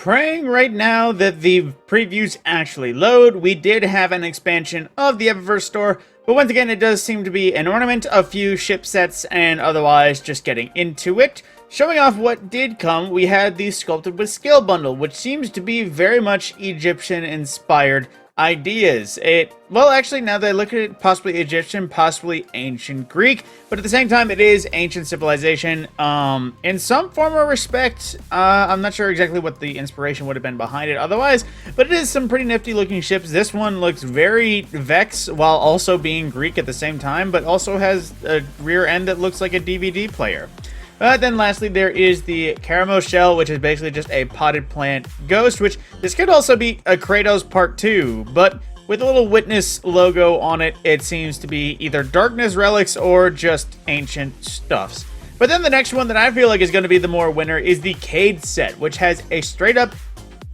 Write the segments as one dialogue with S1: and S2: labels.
S1: Praying right now that the previews actually load. We did have an expansion of the Eververse store, but once again, it does seem to be an ornament, a few ship sets, and otherwise just getting into it. Showing off what did come, we had the Sculpted with Skill bundle, which seems to be very much Egyptian-inspired ideas. Well, actually, now that I look at it, possibly Egyptian, possibly ancient Greek, but at the same time, it is ancient civilization. In some form or respect, I'm not sure exactly what the inspiration would have been behind it otherwise, but it is some pretty nifty looking ships. This one looks very Vex while also being Greek at the same time, but also has a rear end that looks like a DVD player. Then lastly, there is the caramel shell, which is basically just a potted plant ghost, which this could also be a Kratos Part 2, but with a little witness logo on it, it seems to be either darkness relics or just ancient stuffs. But then the next one that I feel like is going to be the more winner is the Cayde set, which has a straight up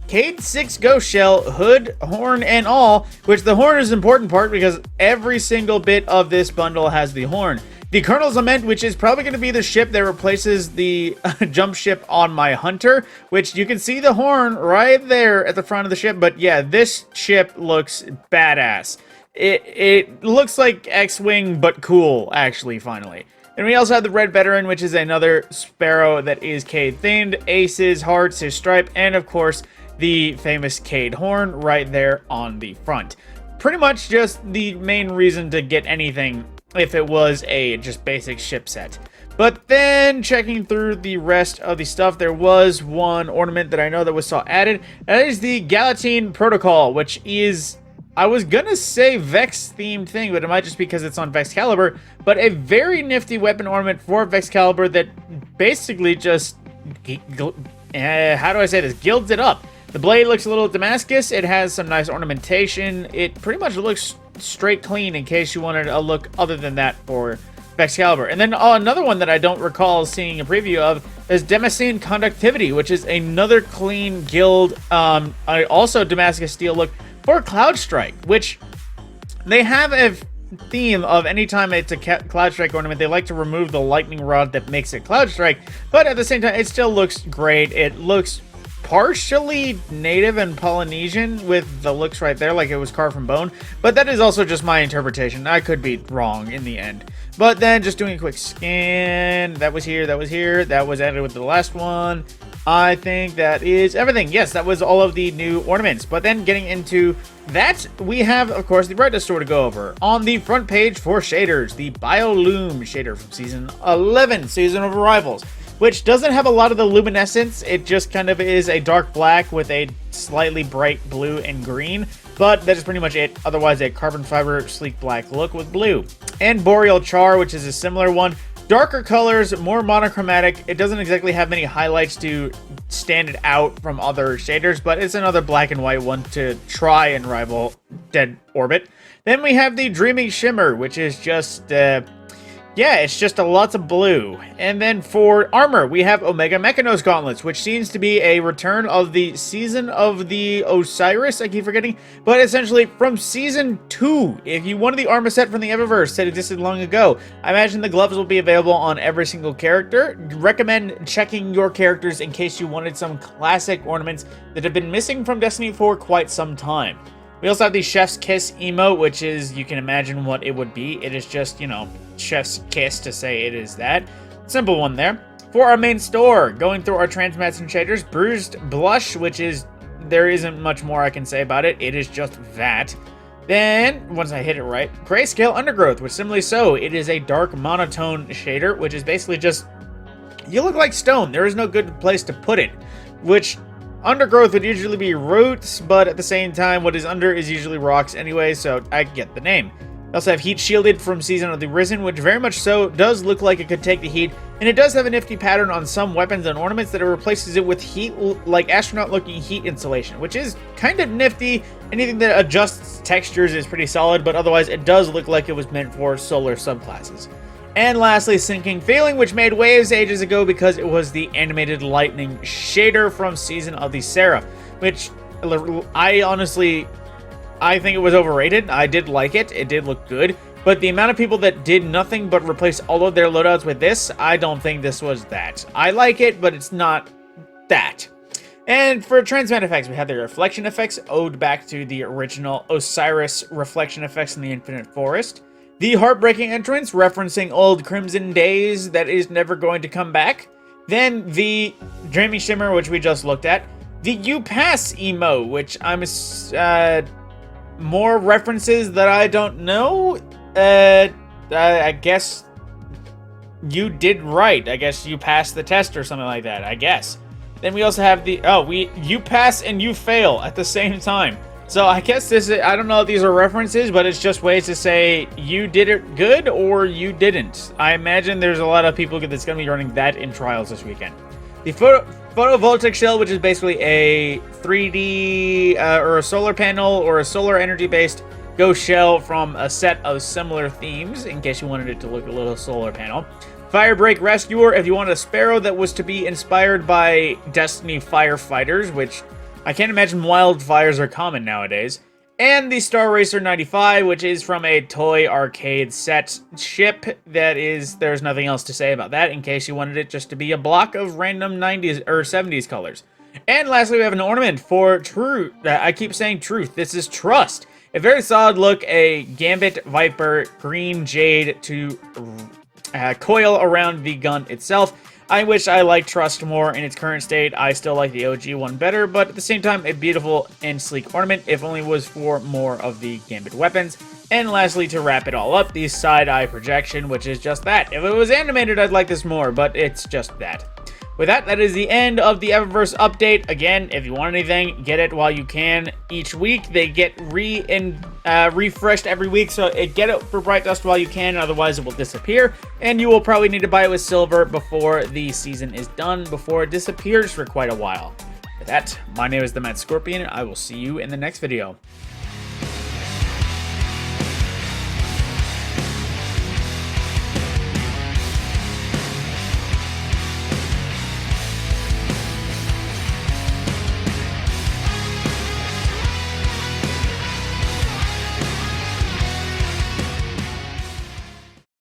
S1: Cayde 6 ghost shell, hood, horn, and all, which the horn is an important part because every single bit of this bundle has the horn. The Colonel's Lament, which is probably going to be the ship that replaces the jump ship on my Hunter, which you can see the horn right there at the front of the ship. But yeah, this ship looks badass. It looks like X-Wing, but cool, actually, finally. And we also have the Red Veteran, which is another sparrow that is Cayde themed. Aces, hearts, his stripe, and of course, the famous Cayde horn right there on the front. Pretty much just the main reason to get anything if it was a just basic ship set. But then checking through the rest of the stuff, there was one ornament that I know that was saw added. That is the Galatine Protocol, which is, I was gonna say Vex themed thing, but it might just be because it's on Vex Caliber, but a very nifty weapon ornament for Vex Caliber that basically just, how do I say this, gilds it up. The blade looks a little Damascus. It has some nice ornamentation. It pretty much looks straight clean in case you wanted a look other than that for Vex Caliber. And then another one that I don't recall seeing a preview of is Damascene Conductivity, which is another clean guild, also Damascus steel look for Cloud Strike, which they have a theme of anytime it's a Cloud Strike ornament, they like to remove the lightning rod that makes it Cloud Strike, but at the same time, it still looks great. It looks partially native and Polynesian with the looks right there, like it was carved from bone, but that is also just my interpretation. I could be wrong in the end. But then just doing a quick scan, that was here, that was here, that was added with the last one. I think that is everything. Yes, that was all of the new ornaments. But then getting into that, we have, of course, the brightness store to go over. On the front page for shaders, the Biolume shader from Season 11, Season of Arrivals, which doesn't have a lot of the luminescence. It just kind of is a dark black with a slightly bright blue and green, but that is pretty much it. Otherwise, a carbon fiber sleek black look with blue. And Boreal Char, which is a similar one. Darker colors, more monochromatic. It doesn't exactly have many highlights to stand it out from other shaders, but it's another black and white one to try and rival Dead Orbit. Then we have the Dreaming Shimmer, which is just yeah, it's just lots of blue. And then for armor, we have Omega Mechanos Gauntlets, which seems to be a return of the Season of the Osiris, I keep forgetting, but essentially from Season 2. If you wanted the armor set from the Eververse that existed long ago, I imagine the gloves will be available on every single character. Recommend checking your characters in case you wanted some classic ornaments that have been missing from Destiny for quite some time. We also have the Chef's Kiss emote, which is, you can imagine what it would be. It is just, you know, Chef's Kiss to say it is that. Simple one there. For our main store, going through our transmats and shaders, Bruised Blush, which is, there isn't much more I can say about it. It is just that. Then, once I hit it right, Grayscale Undergrowth, which similarly so, it is a dark monotone shader, which is basically just, you look like stone. There is no good place to put it, which Undergrowth would usually be roots, but at the same time, what is under is usually rocks anyway, so I get the name. We also have Heat Shielded from Season of the Risen, which very much so does look like it could take the heat, and it does have a nifty pattern on some weapons and ornaments that it replaces it with heat, like astronaut-looking heat insulation, which is kind of nifty. Anything that adjusts textures is pretty solid, but otherwise it does look like it was meant for solar subclasses. And lastly, Sinking Feeling, which made waves ages ago because it was the animated lightning shader from Season of the Seraph, which I think it was overrated. I did like it. It did look good. But the amount of people that did nothing but replace all of their loadouts with this, I don't think this was that. I like it, but it's not that. And for transmat effects, we have the reflection effects, owed back to the original Osiris reflection effects in the Infinite Forest. The heartbreaking entrance, referencing old Crimson days that is never going to come back. Then the Dreamy Shimmer, which we just looked at. The You Pass emo, which I'm more references that I don't know. I guess you did right. I guess you passed the test or something like that, I guess. Then we also have the, you pass and you fail at the same time. So I guess this is, I don't know if these are references, but it's just ways to say you did it good or you didn't. I imagine there's a lot of people that's going to be running that in trials this weekend. The photovoltaic shell, which is basically a 3D or a solar panel or a solar energy based ghost shell from a set of similar themes, in case you wanted it to look a little solar panel. Firebreak Rescuer, if you want a sparrow that was to be inspired by Destiny firefighters, which I can't imagine wildfires are common nowadays. And the Star Racer 95, which is from a toy arcade set ship that is, there's nothing else to say about that in case you wanted it just to be a block of random 90s or 70s colors. And lastly, we have an ornament for truth. I keep saying truth. This is trust. A very solid look, a Gambit Viper green jade to coil around the gun itself. I wish I liked Trust more in its current state. I still like the OG one better, but at the same time, a beautiful and sleek ornament, if only was for more of the Gambit weapons. And lastly, to wrap it all up, the side-eye projection, which is just that. If it was animated, I'd like this more, but it's just that. With that, that is the end of the Eververse update. Again, if you want anything, get it while you can. Each week, they get refreshed every week, so get it for Bright Dust while you can, otherwise it will disappear. And you will probably need to buy it with silver before the season is done, before it disappears for quite a while. With that, my name is TheMadScorpyon, and I will see you in the next video.